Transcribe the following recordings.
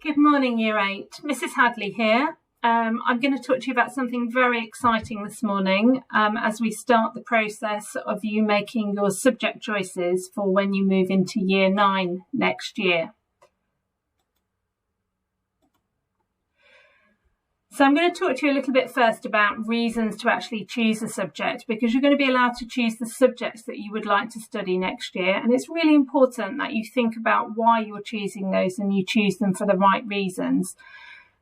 Good morning, Year 8. Mrs. Hadley here. I'm going to talk to you about something very exciting this morning as we start the process of you making your subject choices for when you move into Year 9 next year. So I'm going to talk to you a little bit first about reasons to actually choose a subject, because you're going to be allowed to choose the subjects that you would like to study next year. And it's really important that you think about why you're choosing those and you choose them for the right reasons.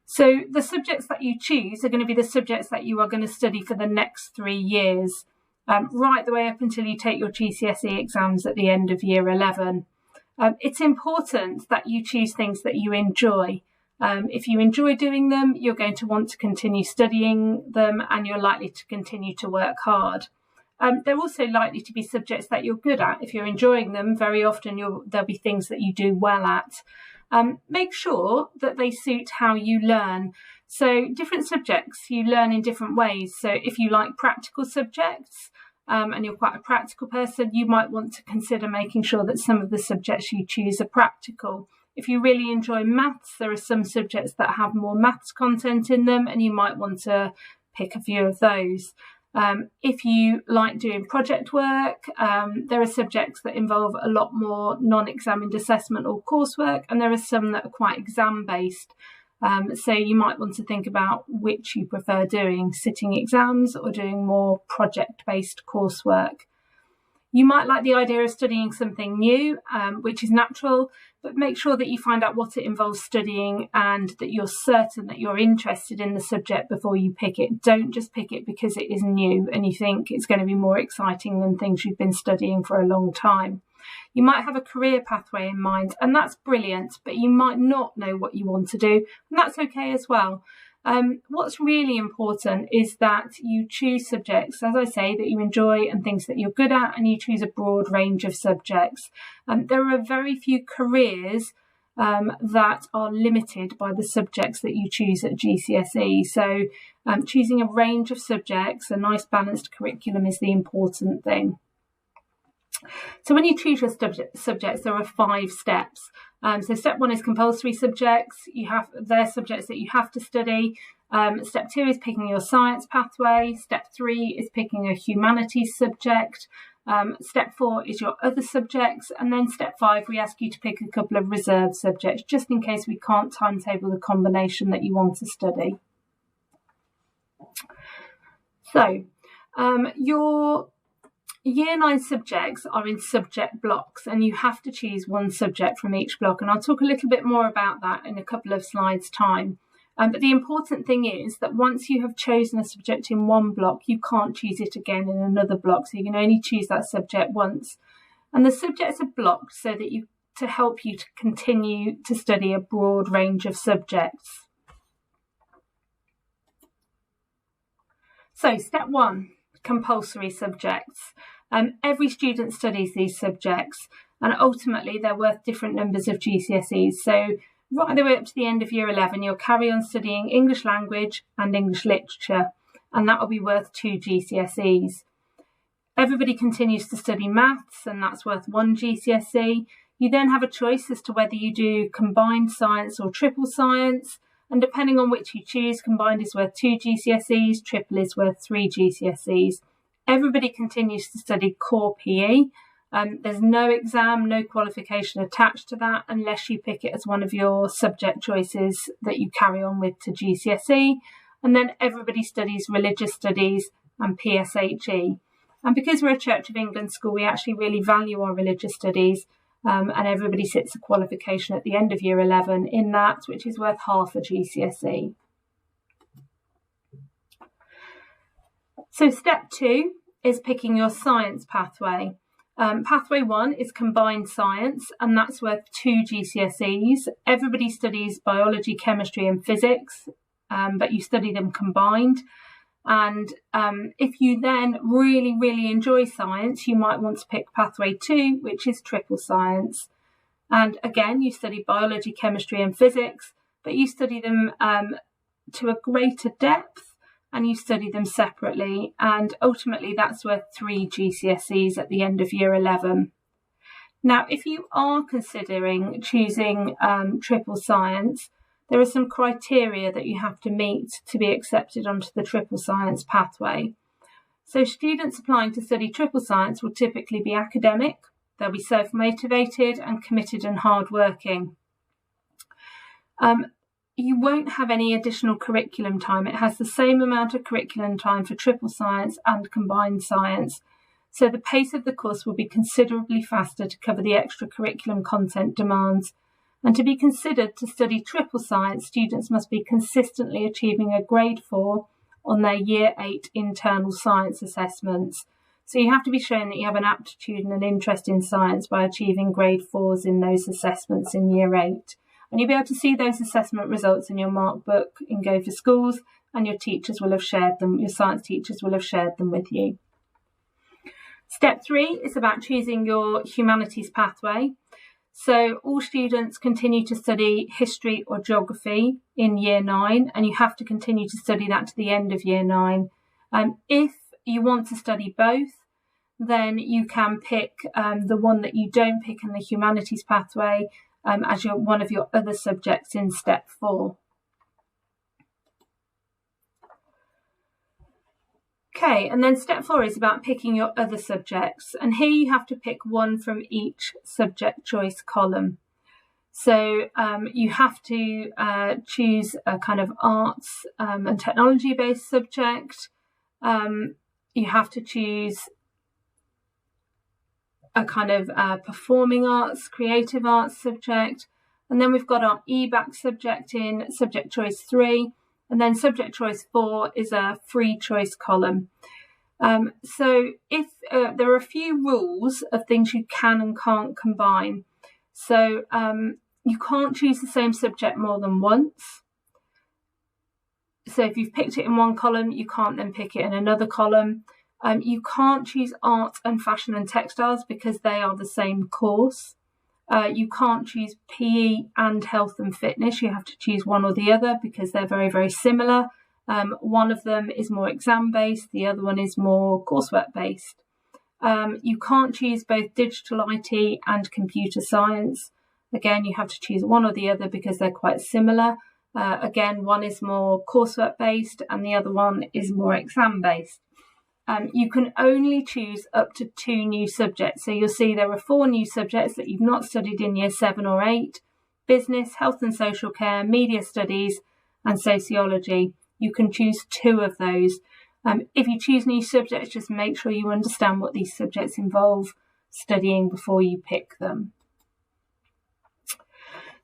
So the subjects that you choose are going to be the subjects that you are going to study for the next 3 years, right the way up until you take your GCSE exams at the end of Year 11. It's important that you choose things that you enjoy. If you enjoy doing them, you're going to want to continue studying them and you're likely to continue to work hard. They're also likely to be subjects that you're good at. If you're enjoying them, very often there'll be things that you do well at. Make sure that they suit how you learn. So different subjects you learn in different ways. So if you like practical subjects and you're quite a practical person, you might want to consider making sure that some of the subjects you choose are practical. If you really enjoy maths, there are some subjects that have more maths content in them and you might want to pick a few of those. If you like doing project work, there are subjects that involve a lot more non-examined assessment or coursework, and there are some that are quite exam-based. So you might want to think about which you prefer doing, sitting exams or doing more project-based coursework. You might like the idea of studying something new, which is natural, but make sure that you find out what it involves studying and that you're certain that you're interested in the subject before you pick it. Don't just pick it because it is new and you think it's going to be more exciting than things you've been studying for a long time. You might have a career pathway in mind, and that's brilliant, but you might not know what you want to do, and that's okay as well. What's really important is that you choose subjects, as I say, that you enjoy and things that you're good at, and you choose a broad range of subjects. There are very few careers that are limited by the subjects that you choose at GCSE. So choosing a range of subjects, a nice balanced curriculum is the important thing. So when you choose your subjects, there are 5 steps. So step 1 is compulsory subjects. They're subjects that you have to study. Step 2 is picking your science pathway. Step 3 is picking a humanities subject. Step 4 is your other subjects. And then step 5, we ask you to pick a couple of reserved subjects, just in case we can't timetable the combination that you want to study. So your Year 9 subjects are in subject blocks, and you have to choose one subject from each block. And I'll talk a little bit more about that in a couple of slides' time. But the important thing is that once you have chosen a subject in one block, you can't choose it again in another block. So you can only choose that subject once. And the subjects are blocked so that to help you to continue to study a broad range of subjects. So step 1. Compulsory subjects. Every student studies these subjects, and ultimately they're worth different numbers of GCSEs. So right the way up to the end of Year 11, you'll carry on studying English language and English literature, and that will be worth 2 GCSEs. Everybody continues to study maths, and that's worth 1 GCSE. You then have a choice as to whether you do combined science or triple science. And depending on which you choose, combined is worth 2 GCSEs, triple is worth 3 GCSEs. Everybody continues to study core PE. There's no exam, no qualification attached to that unless you pick it as one of your subject choices that you carry on with to GCSE. And then everybody studies religious studies and PSHE. And because we're a Church of England school, we actually really value our religious studies. And everybody sits a qualification at the end of Year 11 in that, which is worth half a GCSE. So step 2 is picking your science pathway. Pathway 1 is combined science, and that's worth 2 GCSEs. Everybody studies biology, chemistry and physics, but you study them combined. And if you then really, really enjoy science, you might want to pick pathway 2, which is triple science. And again, you study biology, chemistry and physics, but you study them to a greater depth and you study them separately. And ultimately, that's worth 3 GCSEs at the end of Year 11. Now, if you are considering choosing triple science, there are some criteria that you have to meet to be accepted onto the triple science pathway. So students applying to study triple science will typically be academic, they'll be self-motivated and committed and hard-working. You won't have any additional curriculum time. It has the same amount of curriculum time for triple science and combined science. So the pace of the course will be considerably faster to cover the extra curriculum content demands. And to be considered to study triple science, students must be consistently achieving a grade 4 on their Year 8 internal science assessments. So you have to be shown that you have an aptitude and an interest in science by achieving grade 4s in those assessments in Year 8. And you'll be able to see those assessment results in your mark book in Go for Schools, and your teachers will have shared them, your science teachers will have shared them with you. Step 3 is about choosing your humanities pathway. So all students continue to study history or geography in Year 9, and you have to continue to study that to the end of Year 9. If you want to study both, then you can pick the one that you don't pick in the humanities pathway as one of your other subjects in Step 4. Okay, and then Step 4 is about picking your other subjects, and here you have to pick one from each subject choice column. So you have to choose a kind of arts and technology based subject. You have to choose a kind of performing arts, creative arts subject. And then we've got our EBAC subject in subject choice 3. And then subject choice 4 is a free choice column. So if there are a few rules of things you can and can't combine. So you can't choose the same subject more than once. So if you've picked it in one column, you can't then pick it in another column. You can't choose art and fashion and textiles because they are the same course. You can't choose PE and health and fitness. You have to choose one or the other because they're very, very similar. One of them is more exam-based, the other one is more coursework-based. You can't choose both digital IT and computer science. Again, you have to choose one or the other because they're quite similar. Again, one is more coursework-based and the other one is more exam-based. You can only choose up to 2 new subjects. So you'll see there are 4 new subjects that you've not studied in Year 7 or 8. Business, health and social care, media studies and sociology. You can choose 2 of those. If you choose new subjects, just make sure you understand what these subjects involve studying before you pick them.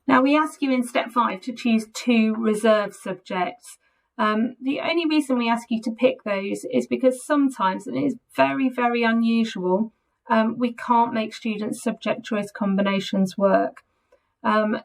Now we ask you in Step 5 to choose 2 reserve subjects. The only reason we ask you to pick those is because sometimes, and it is very, very unusual, we can't make students' subject choice combinations work.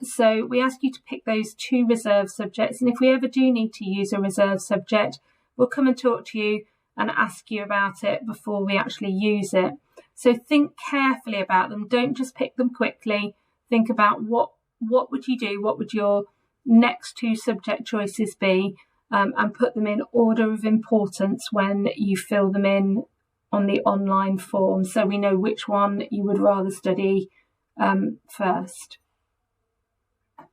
So we ask you to pick those 2 reserve subjects, and if we ever do need to use a reserve subject, we'll come and talk to you and ask you about it before we actually use it. So think carefully about them. Don't just pick them quickly. Think about what would you do? What would your next 2 subject choices be? And put them in order of importance when you fill them in on the online form, so we know which one you would rather study first. A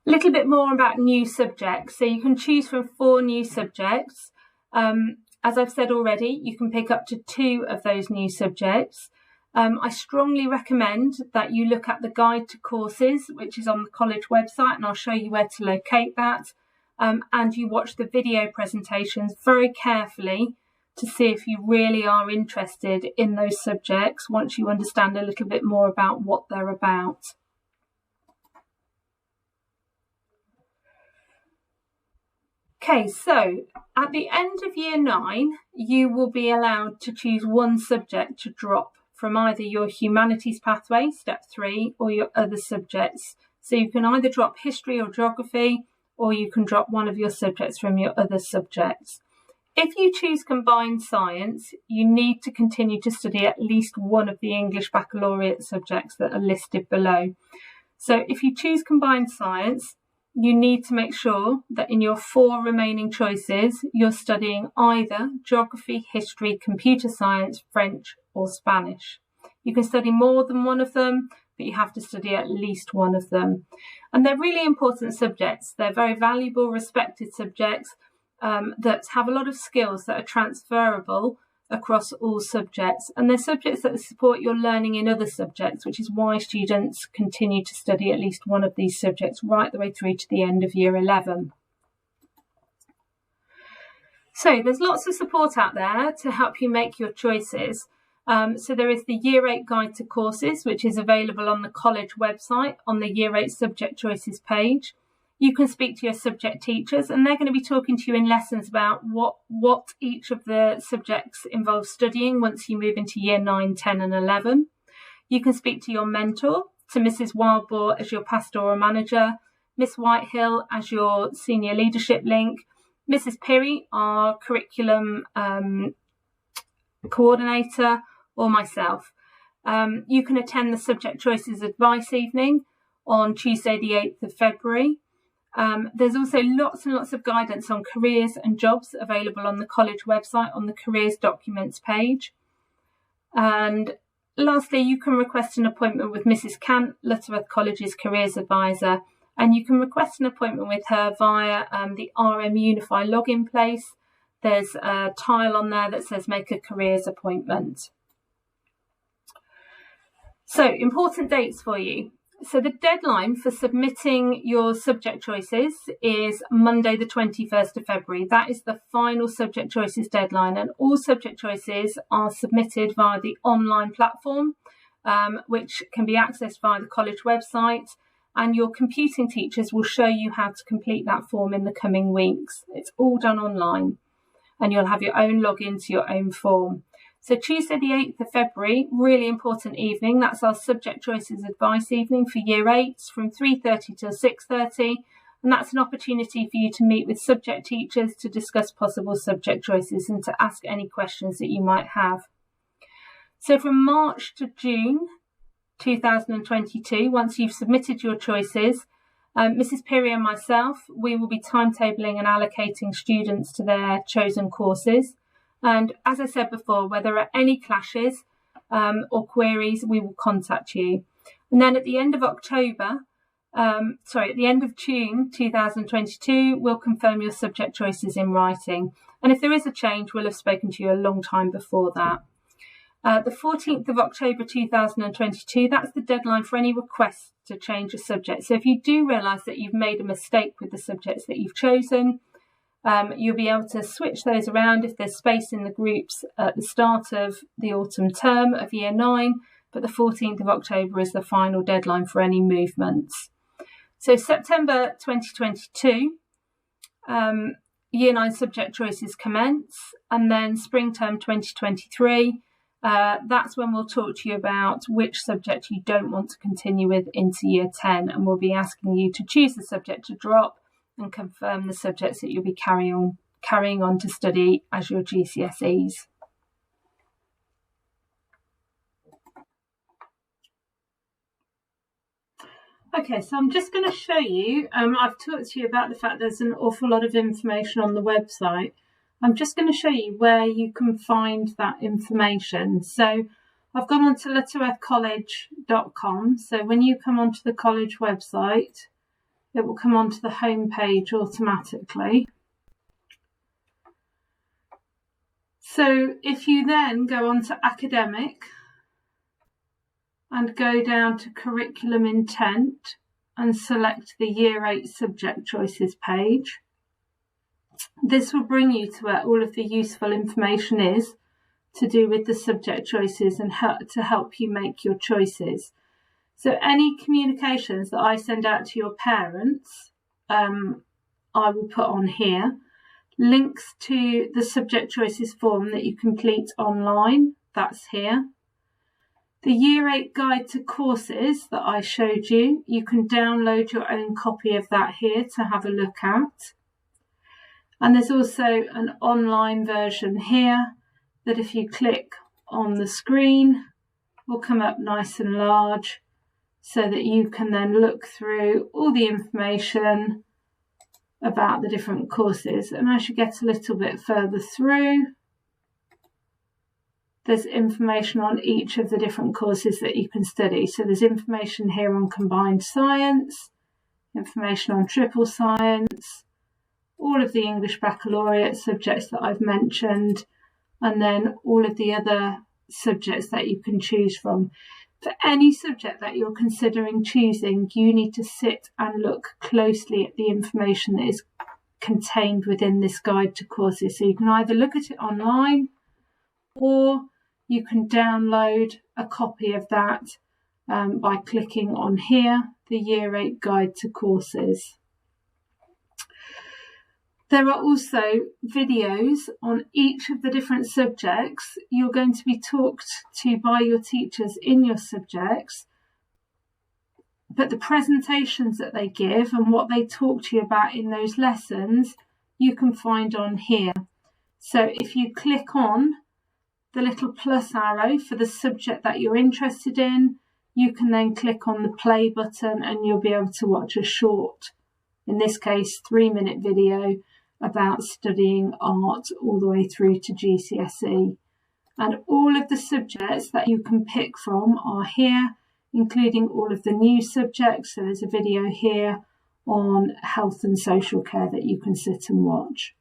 little bit more about new subjects. So you can choose from 4 new subjects. As I've said already, you can pick up to 2 of those new subjects. I strongly recommend that you look at the guide to courses, which is on the college website, and I'll show you where to locate that. And you watch the video presentations very carefully to see if you really are interested in those subjects once you understand a little bit more about what they're about. Okay, so at the end of Year 9, you will be allowed to choose one subject to drop from either your humanities pathway, Step 3, or your other subjects. So you can either drop history or geography, or you can drop one of your subjects from your other subjects. If you choose combined science, you need to continue to study at least one of the English baccalaureate subjects that are listed below. So if you choose combined science, you need to make sure that in your 4 remaining choices, you're studying either geography, history, computer science, French, or Spanish. You can study more than one of them, but you have to study at least one of them. And they're really important subjects. They're very valuable, respected subjects that have a lot of skills that are transferable across all subjects. And they're subjects that support your learning in other subjects, which is why students continue to study at least one of these subjects right the way through to the end of year 11. So there's lots of support out there to help you make your choices. So there is the Year 8 Guide to Courses, which is available on the college website on the Year 8 Subject Choices page. You can speak to your subject teachers, and they're going to be talking to you in lessons about what each of the subjects involves studying once you move into year 9, 10 and 11. You can speak to your mentor, to Mrs. Wildbour as your pastoral manager, Miss Whitehill as your senior leadership link, Mrs. Pirry, our curriculum coordinator, or myself. You can attend the Subject Choices Advice Evening on Tuesday the 8th of February. There's also lots and lots of guidance on careers and jobs available on the college website on the careers documents page. And lastly, you can request an appointment with Mrs. Cant, Lutterworth College's careers advisor, and you can request an appointment with her via the RM Unify login place. There's a tile on there that says make a careers appointment. So important dates for you. So the deadline for submitting your subject choices is Monday the 21st of February. That is the final subject choices deadline, and all subject choices are submitted via the online platform, which can be accessed via the college website, and your computing teachers will show you how to complete that form in the coming weeks. It's all done online, and you'll have your own login to your own form. So Tuesday the 8th of February, really important evening. That's our Subject Choices Advice Evening for Year 8s from 3:30 till 6:30. And that's an opportunity for you to meet with subject teachers to discuss possible subject choices and to ask any questions that you might have. So from March to June 2022, once you've submitted your choices, Mrs. Pirry and myself, we will be timetabling and allocating students to their chosen courses. And as I said before, where there are any clashes or queries, we will contact you. And then at the end of at the end of June 2022, we'll confirm your subject choices in writing. And if there is a change, we'll have spoken to you a long time before that. The 14th of October 2022, that's the deadline for any requests to change a subject. So if you do realise that you've made a mistake with the subjects that you've chosen, you'll be able to switch those around if there's space in the groups at the start of the autumn term of year 9, but the 14th of October is the final deadline for any movements. So September 2022, year 9 subject choices commence, and then spring term 2023, that's when we'll talk to you about which subject you don't want to continue with into year 10, and we'll be asking you to choose the subject to drop and confirm the subjects that you'll be carrying on to study as your GCSEs. Okay, so I'm just going to show you, I've talked to you about the fact there's an awful lot of information on the website. I'm just going to show you where you can find that information. So I've gone on to lutterworthcollege.com. So when you come onto the college website, it will come onto the home page automatically. So if you then go on to academic and go down to curriculum intent and select the year 8 subject choices page, this will bring you to where all of the useful information is to do with the subject choices and to help you make your choices. So any communications that I send out to your parents, I will put on here. Links to the subject choices form that you complete online, that's here. The Year 8 Guide to Courses that I showed you, you can download your own copy of that here to have a look at. And there's also an online version here that if you click on the screen will come up nice and large, so that you can then look through all the information about the different courses. And as you get a little bit further through, there's information on each of the different courses that you can study. So there's information here on combined science, information on triple science, all of the English baccalaureate subjects that I've mentioned, and then all of the other subjects that you can choose from. For any subject that you're considering choosing, you need to sit and look closely at the information that is contained within this guide to courses. So you can either look at it online, or you can download a copy of that by clicking on here, the Year 8 Guide to Courses. There are also videos on each of the different subjects. You're going to be talked to by your teachers in your subjects, but the presentations that they give and what they talk to you about in those lessons, you can find on here. So if you click on the little plus arrow for the subject that you're interested in, you can then click on the play button and you'll be able to watch a short, in this case 3-minute video about studying art all the way through to GCSE. And all of the subjects that you can pick from are here, including all of the new subjects. So there's a video here on health and social care that you can sit and watch.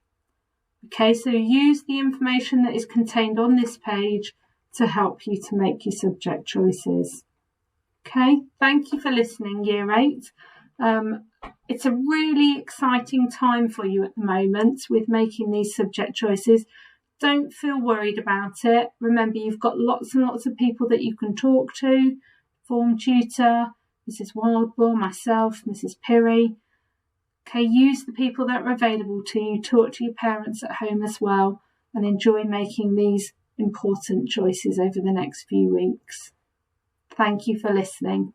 Okay, so use the information that is contained on this page to help you to make your subject choices. Okay, thank you for listening, Year 8. It's a really exciting time for you at the moment with making these subject choices. Don't feel worried about it. Remember, you've got lots and lots of people that you can talk to. Form tutor, Mrs. Wildball, myself, Mrs. Pirrie. Okay, use the people that are available to you. Talk to your parents at home as well, and enjoy making these important choices over the next few weeks. Thank you for listening.